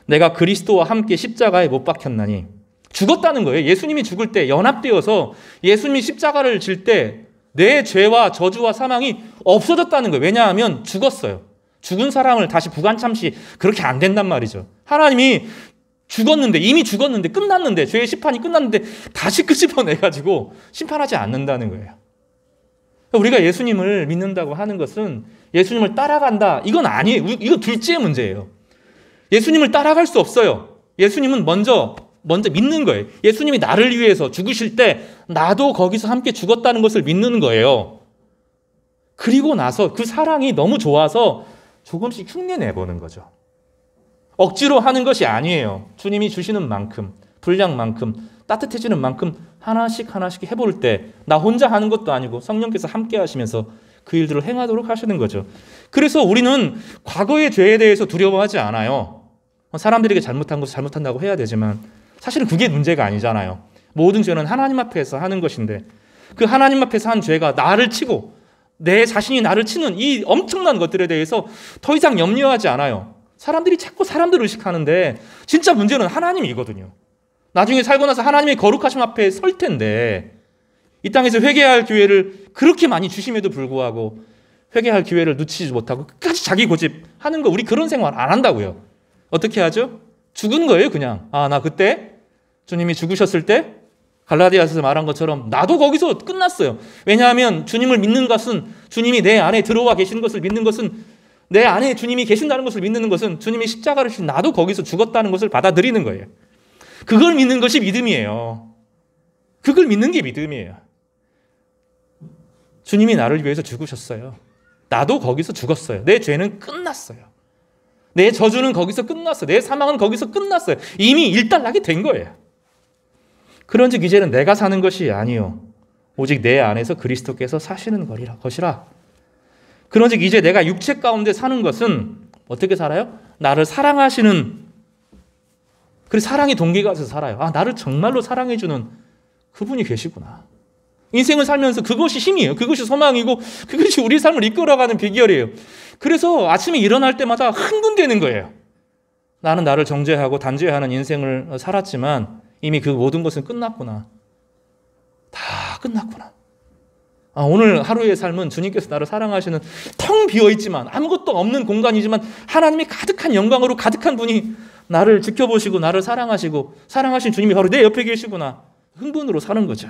내가 그리스도와 함께 십자가에 못 박혔나니. 죽었다는 거예요. 예수님이 죽을 때 연합되어서 예수님이 십자가를 질 때 내 죄와 저주와 사망이 없어졌다는 거예요. 왜냐하면 죽었어요. 죽은 사람을 다시 부관참시 그렇게 안 된단 말이죠. 하나님이 죽었는데, 이미 죽었는데, 끝났는데, 죄의 심판이 끝났는데 다시 끄집어내가지고 심판하지 않는다는 거예요. 우리가 예수님을 믿는다고 하는 것은 예수님을 따라간다, 이건 아니에요. 이거 둘째의 문제예요. 예수님을 따라갈 수 없어요. 예수님은 먼저 믿는 거예요. 예수님이 나를 위해서 죽으실 때 나도 거기서 함께 죽었다는 것을 믿는 거예요. 그리고 나서 그 사랑이 너무 좋아서 조금씩 흉내내보는 거죠. 억지로 하는 것이 아니에요. 주님이 주시는 만큼, 분량만큼, 따뜻해지는 만큼 하나씩 해볼 때 나 혼자 하는 것도 아니고 성령께서 함께 하시면서 그 일들을 행하도록 하시는 거죠. 그래서 우리는 과거의 죄에 대해서 두려워하지 않아요. 사람들에게 잘못한 것을 잘못한다고 해야 되지만 사실은 그게 문제가 아니잖아요. 모든 죄는 하나님 앞에서 하는 것인데 그 하나님 앞에서 한 죄가 나를 치고 내 자신이 나를 치는 이 엄청난 것들에 대해서 더 이상 염려하지 않아요. 사람들이 자꾸 사람들을 의식하는데 진짜 문제는 하나님이거든요. 나중에 살고 나서 하나님의 거룩하심 앞에 설 텐데 이 땅에서 회개할 기회를 그렇게 많이 주심에도 불구하고 회개할 기회를 놓치지 못하고 끝까지 자기 고집하는 거, 우리 그런 생활 안 한다고요. 어떻게 하죠? 죽은 거예요, 그냥. 나 그때 주님이 죽으셨을 때 갈라디아서에서 말한 것처럼 나도 거기서 끝났어요. 왜냐하면 주님을 믿는 것은, 주님이 내 안에 들어와 계시는 것을 믿는 것은, 내 안에 주님이 계신다는 것을 믿는 것은 주님이 십자가를 주신 나도 거기서 죽었다는 것을 받아들이는 거예요. 그걸 믿는 것이 믿음이에요. 그걸 믿는 게 믿음이에요. 주님이 나를 위해서 죽으셨어요. 나도 거기서 죽었어요. 내 죄는 끝났어요. 내 저주는 거기서 끝났어요. 내 사망은 거기서 끝났어요. 이미 일단락이 된 거예요. 그런즉 이제는 내가 사는 것이 아니요 오직 내 안에서 그리스도께서 사시는 것이라. 그런즉 이제 내가 육체 가운데 사는 것은 어떻게 살아요? 나를 사랑하시는, 그래서 사랑의 동기가 돼서 살아요. 나를 정말로 사랑해주는 그분이 계시구나. 인생을 살면서 그것이 힘이에요. 그것이 소망이고 그것이 우리 삶을 이끌어가는 비결이에요. 그래서 아침에 일어날 때마다 흥분되는 거예요. 나는 나를 정죄하고 단죄하는 인생을 살았지만 이미 그 모든 것은 끝났구나. 다 끝났구나. 오늘 하루의 삶은 주님께서 나를 사랑하시는 텅 비어있지만 아무것도 없는 공간이지만 하나님의 가득한 영광으로 가득한 분이 나를 지켜보시고 나를 사랑하시고 사랑하신 주님이 바로 내 옆에 계시구나. 흥분으로 사는 거죠.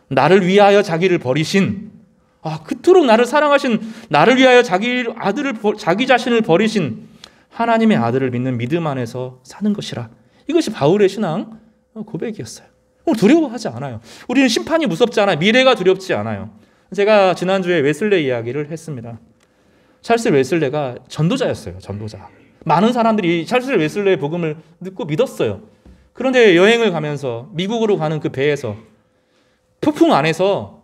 나를 위하여 자기를 버리신, 그토록 나를 사랑하신, 나를 위하여 자기 자신을 버리신 하나님의 아들을 믿는 믿음 안에서 사는 것이라. 이것이 바울의 신앙 고백이었어요. 두려워하지 않아요. 우리는 심판이 무섭지 않아요. 미래가 두렵지 않아요. 제가 지난주에 웨슬레 이야기를 했습니다. 찰스 웨슬레가 전도자였어요. 전도자. 많은 사람들이 찰스 웨슬레의 복음을 듣고 믿었어요. 그런데 여행을 가면서 미국으로 가는 그 배에서 폭풍 안에서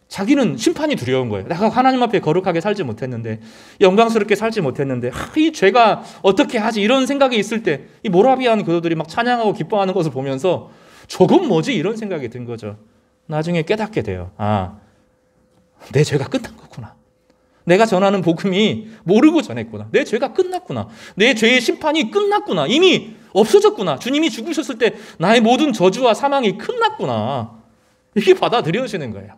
자기는 심판이 두려운 거예요. 내가 하나님 앞에 거룩하게 살지 못했는데, 영광스럽게 살지 못했는데, 이 죄가 어떻게 하지? 이런 생각이 있을 때 이 모라비안 교도들이 막 찬양하고 기뻐하는 것을 보면서 저건 뭐지? 이런 생각이 든 거죠. 나중에 깨닫게 돼요. 내 죄가 끝난 거구나. 내가 전하는 복음이 모르고 전했구나. 내 죄가 끝났구나. 내 죄의 심판이 끝났구나. 이미 없어졌구나. 주님이 죽으셨을 때 나의 모든 저주와 사망이 끝났구나. 이게 받아들여지는 거예요.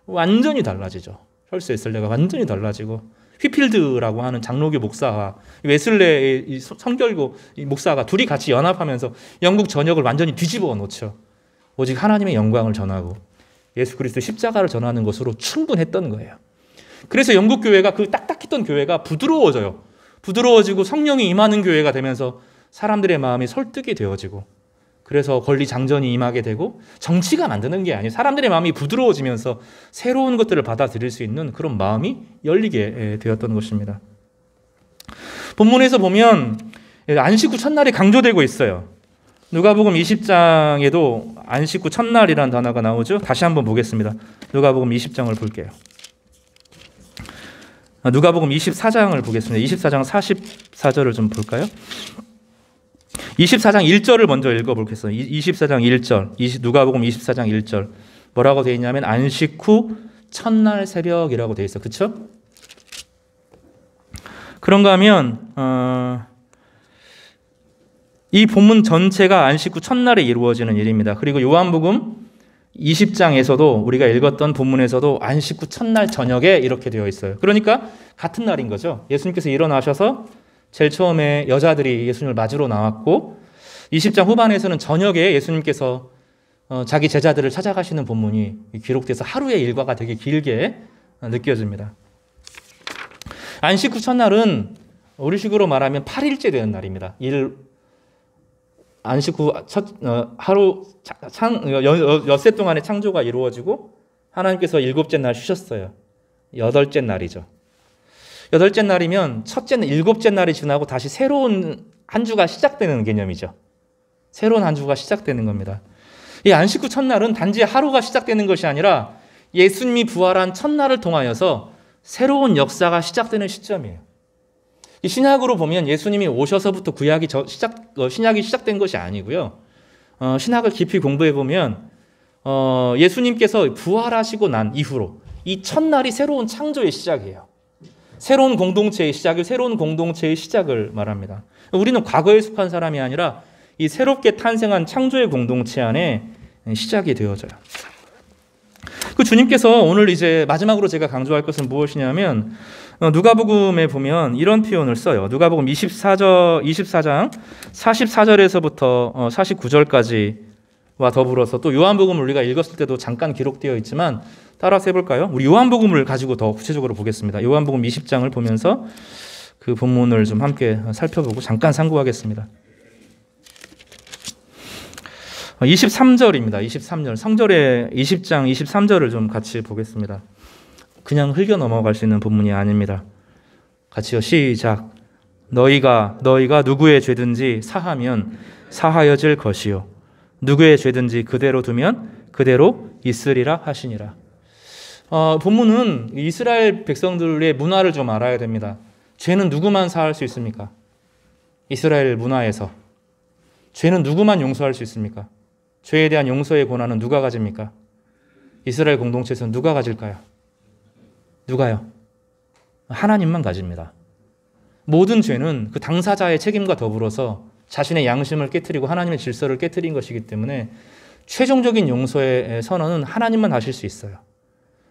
완전히 달라지죠. 찰스 웨슬레가 완전히 달라지고, 휘필드라고 하는 장로교 목사와 웨슬레의 성결교 목사가 둘이 같이 연합하면서 영국 전역을 완전히 뒤집어 놓죠. 오직 하나님의 영광을 전하고 예수 그리스도의 십자가를 전하는 것으로 충분했던 거예요. 그래서 영국 교회가, 그 딱딱했던 교회가 부드러워져요. 부드러워지고 성령이 임하는 교회가 되면서 사람들의 마음이 설득이 되어지고, 그래서 권리 장전이 임하게 되고, 정치가 만드는 게 아니에요. 사람들의 마음이 부드러워지면서 새로운 것들을 받아들일 수 있는 그런 마음이 열리게 되었던 것입니다. 본문에서 보면 안식 후 첫날이 강조되고 있어요. 누가복음 20장에도 안식 후 첫날이라는 단어가 나오죠. 다시 한번 보겠습니다. 누가복음 20장을 볼게요. 누가복음 24장을 보겠습니다. 24장 44절을 좀 볼까요? 24장 1절을 먼저 읽어보겠습니다. 24장 1절, 누가복음 24장 1절. 뭐라고 되어 있냐면 안식 후 첫날 새벽이라고 되어 있어요. 그렇죠? 그런가 하면 이 본문 전체가 안식 후 첫날에 이루어지는 일입니다. 그리고 요한복음 20장에서도 우리가 읽었던 본문에서도 안식 후 첫날 저녁에 이렇게 되어 있어요. 그러니까 같은 날인 거죠. 예수님께서 일어나셔서 제일 처음에 여자들이 예수님을 맞으러 나왔고, 20장 후반에서는 저녁에 예수님께서 자기 제자들을 찾아가시는 본문이 기록돼서 하루의 일과가 되게 길게 느껴집니다. 안식 후 첫날은 우리식으로 말하면 8일째 되는 날입니다. 안식 후 하루 엿새 동안의 창조가 이루어지고 하나님께서 일곱째 날 쉬셨어요. 여덟째 날이죠. 여덟째 날이면 일곱째 날이 지나고 다시 새로운 한 주가 시작되는 개념이죠. 새로운 한 주가 시작되는 겁니다. 이 안식 후 첫날은 단지 하루가 시작되는 것이 아니라 예수님이 부활한 첫날을 통하여서 새로운 역사가 시작되는 시점이에요. 이 신약으로 보면 예수님이 오셔서부터 신약이 시작된 것이 아니고요. 신약을 깊이 공부해 보면 예수님께서 부활하시고 난 이후로 이 첫날이 새로운 창조의 시작이에요. 새로운 공동체의 시작을 말합니다. 우리는 과거에 속한 사람이 아니라 이 새롭게 탄생한 창조의 공동체 안에 시작이 되어져요. 그 주님께서 오늘 이제 마지막으로 제가 강조할 것은 무엇이냐면, 누가복음에 보면 이런 표현을 써요. 누가복음 24장 44절에서부터 49절까지와 더불어서 또 요한복음을 우리가 읽었을 때도 잠깐 기록되어 있지만 따라서 해볼까요? 우리 요한복음을 가지고 더 구체적으로 보겠습니다. 요한복음 20장을 보면서 그 본문을 좀 함께 살펴보고 잠깐 상고하겠습니다. 23절입니다. 23절. 성절의 20장 23절을 좀 같이 보겠습니다. 그냥 흘겨 넘어갈 수 있는 본문이 아닙니다. 같이요. 시작. 너희가 누구의 죄든지 사하면 사하여질 것이요 누구의 죄든지 그대로 두면 그대로 있으리라 하시니라. 본문은 이스라엘 백성들의 문화를 좀 알아야 됩니다. 죄는 누구만 사할 수 있습니까? 이스라엘 문화에서 죄는 누구만 용서할 수 있습니까? 죄에 대한 용서의 권한은 누가 가집니까? 이스라엘 공동체에서는 누가 가질까요? 누가요? 하나님만 가집니다. 모든 죄는 그 당사자의 책임과 더불어서 자신의 양심을 깨트리고 하나님의 질서를 깨트린 것이기 때문에 최종적인 용서의 선언은 하나님만 하실 수 있어요.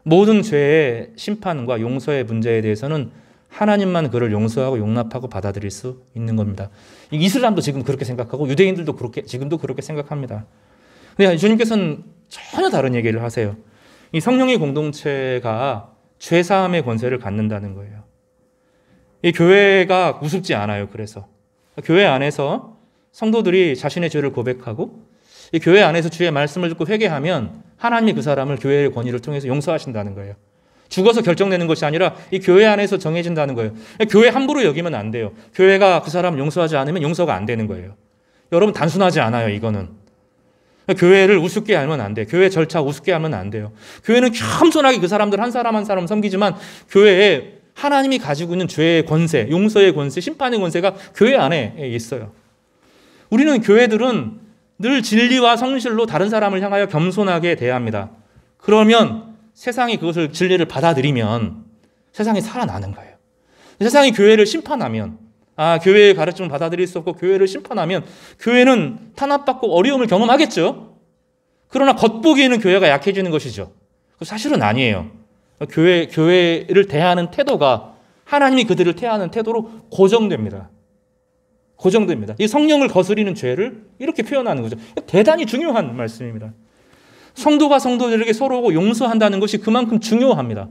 모든 죄의 심판과 용서의 문제에 대해서는 하나님만 그를 용서하고 용납하고 받아들일 수 있는 겁니다. 이슬람도 지금 그렇게 생각하고 유대인들도 지금도 그렇게 생각합니다. 근데 주님께서는 전혀 다른 얘기를 하세요. 이 성령의 공동체가 죄사함의 권세를 갖는다는 거예요. 이 교회가 우습지 않아요. 그래서 교회 안에서 성도들이 자신의 죄를 고백하고 이 교회 안에서 주의 말씀을 듣고 회개하면 하나님이 그 사람을 교회의 권위를 통해서 용서하신다는 거예요. 죽어서 결정되는 것이 아니라 이 교회 안에서 정해진다는 거예요. 교회 함부로 여기면 안 돼요. 교회가 그 사람을 용서하지 않으면 용서가 안 되는 거예요. 여러분, 단순하지 않아요. 이거는 교회를 우습게 알면 안 돼요. 교회 절차 우습게 하면 안 돼요. 교회는 겸손하게 그 사람들 한 사람 한 사람 섬기지만 교회에 하나님이 가지고 있는 죄의 권세, 용서의 권세, 심판의 권세가 교회 안에 있어요. 우리는 교회들은 늘 진리와 성실로 다른 사람을 향하여 겸손하게 대합니다. 그러면 세상이 그것을 진리를 받아들이면 세상이 살아나는 거예요. 세상이 교회를 심판하면, 교회의 가르침을 받아들일 수 없고 교회를 심판하면 교회는 탄압받고 어려움을 경험하겠죠. 그러나 겉보기에는 교회가 약해지는 것이죠. 사실은 아니에요. 교회를 대하는 태도가 하나님이 그들을 대하는 태도로 고정됩니다. 고정됩니다. 이 성령을 거스리는 죄를 이렇게 표현하는 거죠. 대단히 중요한 말씀입니다. 성도가 성도들에게 서로 용서한다는 것이 그만큼 중요합니다.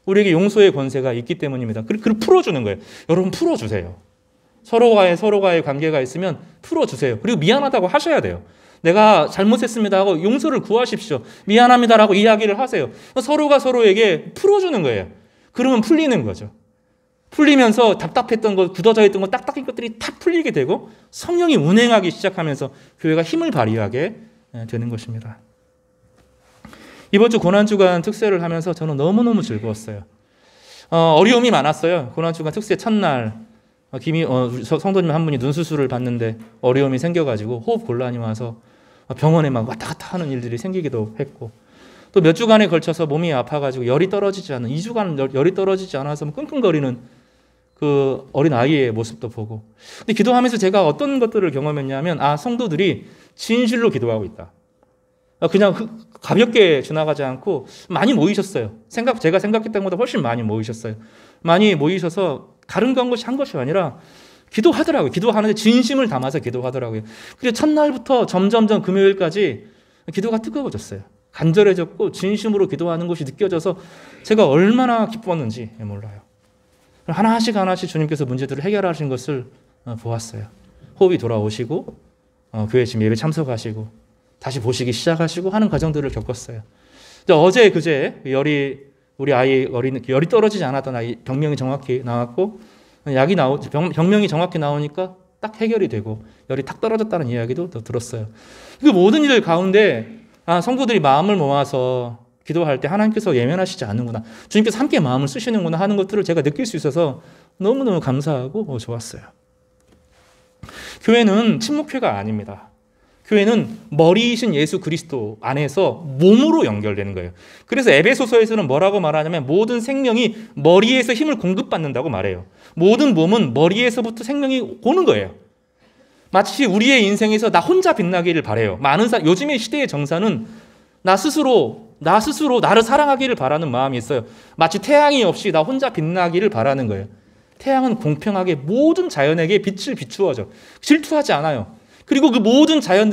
우리에게 용서의 권세가 있기 때문입니다. 그걸 풀어주는 거예요. 여러분, 풀어주세요. 서로가의 관계가 있으면 풀어주세요. 그리고 미안하다고 하셔야 돼요. 내가 잘못했습니다 하고 용서를 구하십시오. 미안합니다라고 이야기를 하세요. 서로가 서로에게 풀어주는 거예요. 그러면 풀리는 거죠. 풀리면서 답답했던 것, 굳어져 있던 것, 딱딱한 것들이 다 풀리게 되고 성령이 운행하기 시작하면서 교회가 힘을 발휘하게 되는 것입니다. 이번 주 고난주간 특세를 하면서 저는 너무너무 즐거웠어요. 어려움이 많았어요. 고난주간 특세 첫날 성도님 한 분이 눈 수술을 받는데 어려움이 생겨가지고 호흡 곤란이 와서 병원에 막 왔다 갔다 하는 일들이 생기기도 했고, 또 몇 주간에 걸쳐서 몸이 아파가지고 열이 떨어지지 않은, 2주간 열이 떨어지지 않아서 끙끙거리는 그 어린 아이의 모습도 보고. 근데 기도하면서 제가 어떤 것들을 경험했냐면, 성도들이 진실로 기도하고 있다. 그냥 가볍게 지나가지 않고 많이 모이셨어요. 제가 생각했던 것보다 훨씬 많이 모이셨어요. 많이 모이셔서 다른 것이 한 것이 아니라 기도하더라고요. 기도하는데 진심을 담아서 기도하더라고요. 그래서 첫날부터 점점점 금요일까지 기도가 뜨거워졌어요. 간절해졌고 진심으로 기도하는 것이 느껴져서 제가 얼마나 기뻤는지 몰라요. 하나씩 주님께서 문제들을 해결하신 것을 보았어요. 호흡이 돌아오시고 교회 지금 예배 참석하시고 다시 보시기 시작하시고 하는 과정들을 겪었어요. 어제 그제 우리 아이 열이 떨어지지 않았던 아이 병명이 정확히 나왔고 병명이 정확히 나오니까 딱 해결이 되고 열이 탁 떨어졌다는 이야기도 들었어요. 그 모든 일 가운데 성도들이 마음을 모아서 기도할 때 하나님께서 예면하시지 않는구나, 주님께서 함께 마음을 쓰시는구나 하는 것들을 제가 느낄 수 있어서 너무너무 감사하고 좋았어요. 교회는 친목회가 아닙니다. 교회는 머리이신 예수 그리스도 안에서 몸으로 연결되는 거예요. 그래서 에베소서에서는 뭐라고 말하냐면 모든 생명이 머리에서 힘을 공급받는다고 말해요. 모든 몸은 머리에서부터 생명이 오는 거예요. 마치 우리의 인생에서 나 혼자 빛나기를 바라요. 요즘의 시대의 정사는 나 스스로 나를 사랑하기를 바라는 마음이 있어요. 마치 태양이 없이 나 혼자 빛나기를 바라는 거예요. 태양은 공평하게 모든 자연에게 빛을 비추어줘. 질투하지 않아요. 그리고 그 모든 자연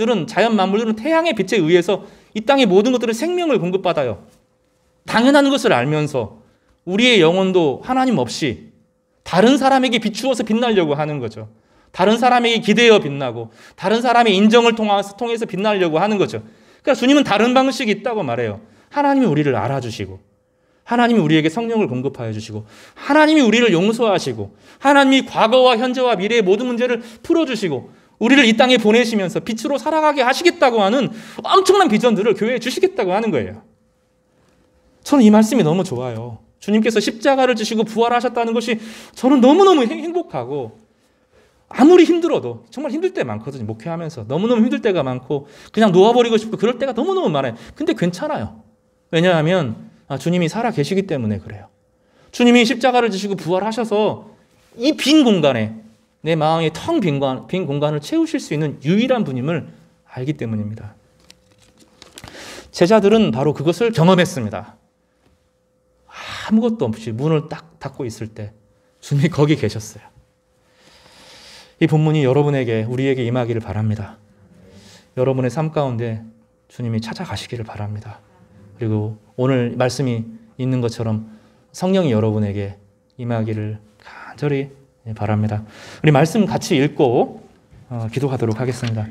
만물들은 태양의 빛에 의해서 이 땅의 모든 것들은 생명을 공급받아요. 당연한 것을 알면서 우리의 영혼도 하나님 없이 다른 사람에게 비추어서 빛나려고 하는 거죠. 다른 사람에게 기대어 빛나고 다른 사람의 인정을 통해서 빛나려고 하는 거죠. 그러니까 주님은 다른 방식이 있다고 말해요. 하나님이 우리를 알아주시고, 하나님이 우리에게 성령을 공급하여 주시고, 하나님이 우리를 용서하시고, 하나님이 과거와 현재와 미래의 모든 문제를 풀어주시고, 우리를 이 땅에 보내시면서 빛으로 살아가게 하시겠다고 하는 엄청난 비전들을 교회에 주시겠다고 하는 거예요. 저는 이 말씀이 너무 좋아요. 주님께서 십자가를 지시고 부활하셨다는 것이 저는 너무너무 행복하고, 아무리 힘들어도 정말 힘들 때 많거든요. 목회하면서 너무너무 힘들 때가 많고 그냥 놓아버리고 싶고 그럴 때가 너무너무 많아요. 근데 괜찮아요. 왜냐하면 주님이 살아 계시기 때문에 그래요. 주님이 십자가를 지시고 부활하셔서 이 빈 공간에, 내 마음의 텅 빈 공간을 채우실 수 있는 유일한 분임을 알기 때문입니다. 제자들은 바로 그것을 경험했습니다. 아무것도 없이 문을 딱 닫고 있을 때 주님이 거기 계셨어요. 이 본문이 우리에게 임하기를 바랍니다. 여러분의 삶 가운데 주님이 찾아가시기를 바랍니다. 그리고 오늘 말씀이 있는 것처럼 성령이 여러분에게 임하기를 간절히 바랍니다. 우리 말씀 같이 읽고 기도하도록 하겠습니다.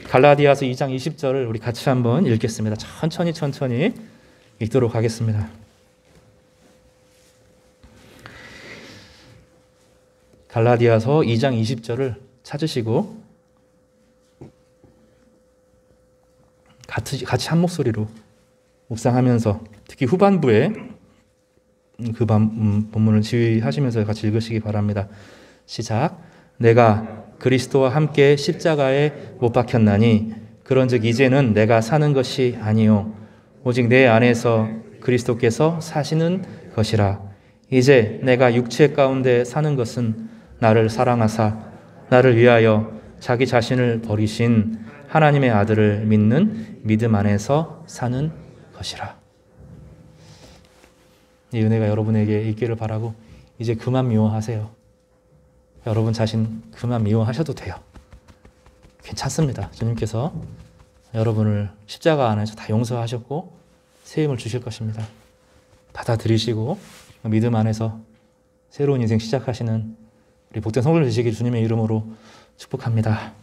갈라디아서 2장 20절을 우리 같이 한번 읽겠습니다. 천천히 읽도록 하겠습니다. 갈라디아서 2장 20절을 찾으시고 같이 한 목소리로 묵상하면서 특히 후반부에 그 본문을 지휘하시면서 같이 읽으시기 바랍니다. 시작. 내가 그리스도와 함께 십자가에 못 박혔나니 그런즉 이제는 내가 사는 것이 아니요 오직 내 안에서 그리스도께서 사시는 것이라. 이제 내가 육체 가운데 사는 것은 나를 사랑하사 나를 위하여 자기 자신을 버리신 하나님의 아들을 믿는 믿음 안에서 사는 것이라. 이 은혜가 여러분에게 있기를 바라고 이제 그만 미워하세요. 여러분 자신 그만 미워하셔도 돼요. 괜찮습니다. 주님께서 여러분을 십자가 안에서 다 용서하셨고 새 힘을 주실 것입니다. 받아들이시고 믿음 안에서 새로운 인생 시작하시는 우리 복된 성도들 되시길 주님의 이름으로 축복합니다.